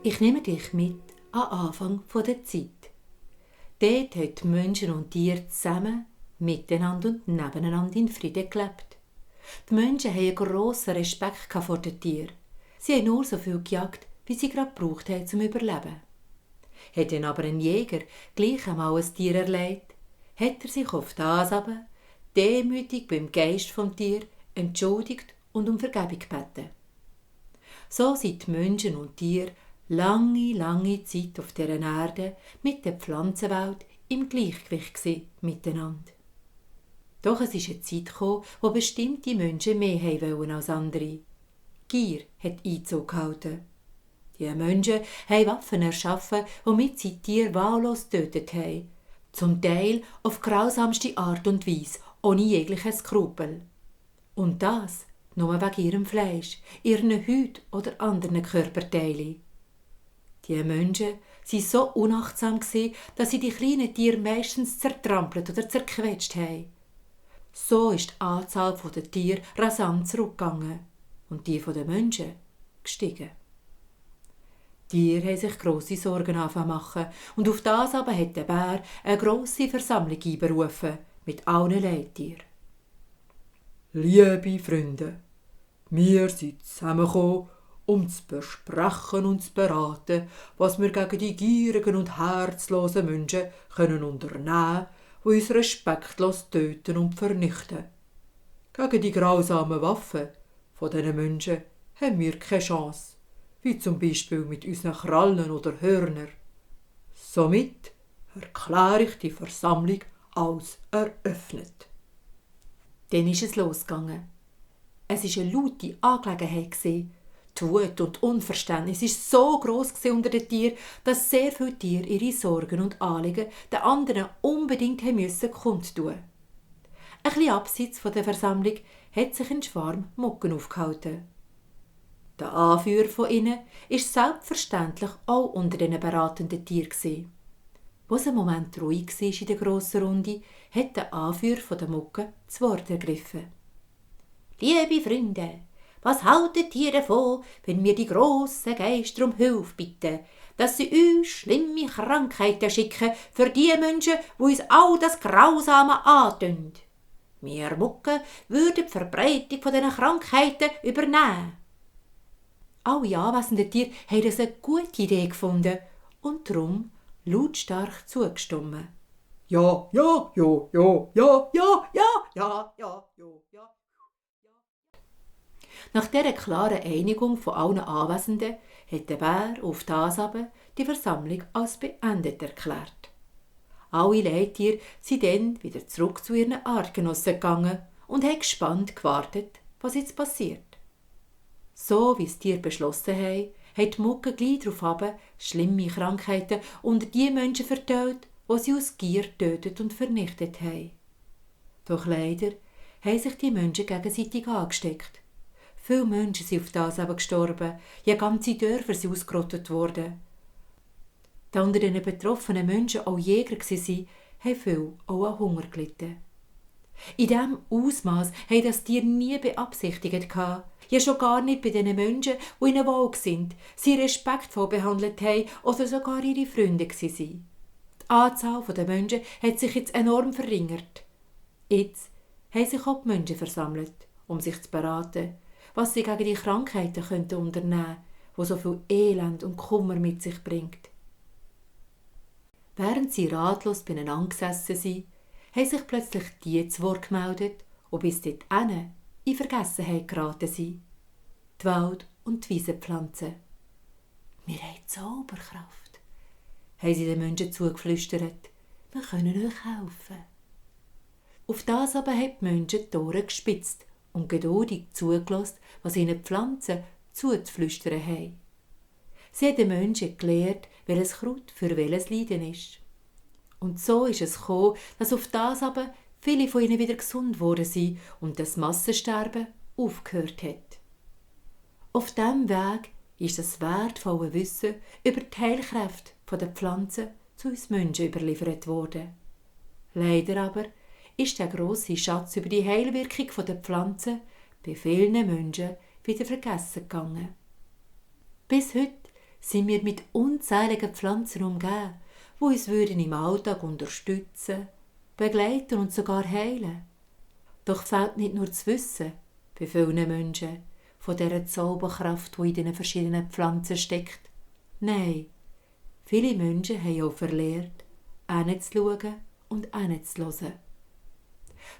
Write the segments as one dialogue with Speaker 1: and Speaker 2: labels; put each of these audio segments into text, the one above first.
Speaker 1: Ich nehme dich mit am Anfang der Zeit. Dort haben Menschen und Tiere zusammen, miteinander und nebeneinander in Frieden gelebt. Die Menschen hatten einen grossen Respekt vor den Tieren. Sie haben nur so viel gejagt, wie sie gerade gebraucht haben, zum Überleben. Hat dann aber ein Jäger gleich einmal ein Tier erlegt, hat er sich auf das aber demütig beim Geist vom Tier entschuldigt und um Vergebung gebeten. So sind die Menschen und Tiere lange Zeit auf dieser Erde mit der Pflanzenwelt im Gleichgewicht miteinander. Doch es ist eine Zeit gekommen, wo bestimmte Menschen mehr wollen als andere. Gier hat Einzug gehalten. Die Menschen haben Waffen erschaffen, womit sie Tiere wahllos getötet haben. Zum Teil auf grausamste Art und Weise, ohne jegliche Skrupel. Und das nur wegen ihrem Fleisch, ihren Haut oder anderen Körperteilen. Die Menschen waren so unachtsam, dass sie die kleinen Tiere meistens zertrampelt oder zerquetscht haben. So ist die Anzahl der Tiere rasant zurückgegangen und die der Menschen gestiegen. Die Tiere haben sich grosse Sorgen machen und auf das aber hat der Bär eine grosse Versammlung einberufen mit allen Leittieren.
Speaker 2: Liebe Freunde, wir sind zusammengekommen, um zu besprechen und zu beraten, was wir gegen die gierigen und herzlosen Menschen unternehmen können, die uns respektlos töten und vernichten. Gegen die grausamen Waffen von diesen Menschen haben wir keine Chance, wie zum Beispiel mit unseren Krallen oder Hörnern. Somit erkläre ich die Versammlung als eröffnet.
Speaker 1: Dann ist es losgegangen. Es war eine laute Angelegenheit. Die Wut und Unverständnis war so gross unter den Tieren, dass sehr viele Tiere ihre Sorgen und Anliegen den anderen unbedingt kundtun mussten. Ein bisschen abseits der Versammlung hat sich ein Schwarm Mucken aufgehalten. Der Anführer von ihnen war selbstverständlich auch unter den beratenden Tieren. Wo es einen Moment ruhig war in der grossen Runde, hat der Anführer der Mucke das Wort ergriffen. »Liebe Freunde, was haltet ihr davon, wenn wir die grossen Geister um Hilfe bitten, dass sie uns schlimme Krankheiten schicken für die Menschen, die uns all das Grausame antun? Wir Mucke würden die Verbreitung dieser Krankheiten übernehmen.« Alle anwesenden Tiere haben das eine gute Idee gefunden und darum lautstark zugestimmt.
Speaker 2: Ja, ja, ja, ja, ja, ja, ja, ja, ja, ja, ja.
Speaker 1: Nach dieser klaren Einigung von allen Anwesenden hat der Bär auf das aber die Versammlung als beendet erklärt. Alle Leittiere sind dann wieder zurück zu ihren Artgenossen gegangen und haben gespannt gewartet, was jetzt passiert. So wie es die Tiere beschlossen haben, hat die Mucke gleich darauf schlimme Krankheiten unter die Menschen verteilt, die sie aus Gier getötet und vernichtet haben. Doch leider haben sich die Menschen gegenseitig angesteckt. Viele Menschen sind auf das aber gestorben, ja ganze Dörfer sind ausgerottet worden. Da unter den betroffenen Menschen auch Jäger waren, haben viele auch an Hunger gelitten. In diesem Ausmaß haben das Tier nie beabsichtigt, ja schon gar nicht bei den Menschen, die ihnen wohl sind, sie respektvoll behandelt haben oder sogar ihre Freunde waren. Die Anzahl der Menschen hat sich jetzt enorm verringert. Jetzt haben sich auch die Menschen versammelt, um sich zu beraten, was sie gegen die Krankheiten unternehmen könnten, die so viel Elend und Kummer mit sich bringt. Während sie ratlos beieinander gesessen sind, haben sich plötzlich die zu Wort gemeldet, die bis dorthin in Vergessenheit geraten sind. Die Wald- und die Wiesenpflanzen. «Wir haben Zauberkraft», haben sie den Menschen zugeflüstert. «Wir können euch helfen.» Auf das aber haben die Menschen die Ohren gespitzt und geduldig zugelassen, was ihnen die Pflanzen zuzuflüstern haben. Sie haben den Menschen gelehrt, welches Kraut für welches Leiden ist. Und so ist es gekommen, dass auf das aber viele von ihnen wieder gesund geworden sind und das Massensterben aufgehört hat. Auf diesem Weg ist das wertvolle Wissen über die Heilkräfte der Pflanzen zu uns Menschen überliefert worden. Leider aber ist der grosse Schatz über die Heilwirkung der Pflanzen bei vielen Menschen wieder vergessen gegangen. Bis heute sind wir mit unzähligen Pflanzen umgeben, die uns im Alltag unterstützen, begleiten und sogar heilen. Doch fehlt nicht nur das Wissen bei vielen Menschen von dieser Zauberkraft, die in diesen verschiedenen Pflanzen steckt. Nein, viele Menschen haben auch verlernt, hinzuschauen und hinzuhören.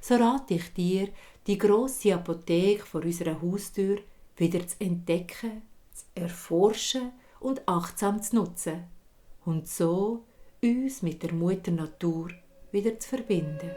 Speaker 1: So rate ich dir, die grosse Apotheke vor unserer Haustür wieder zu entdecken, zu erforschen und achtsam zu nutzen und so uns mit der Mutter Natur wieder zu verbinden.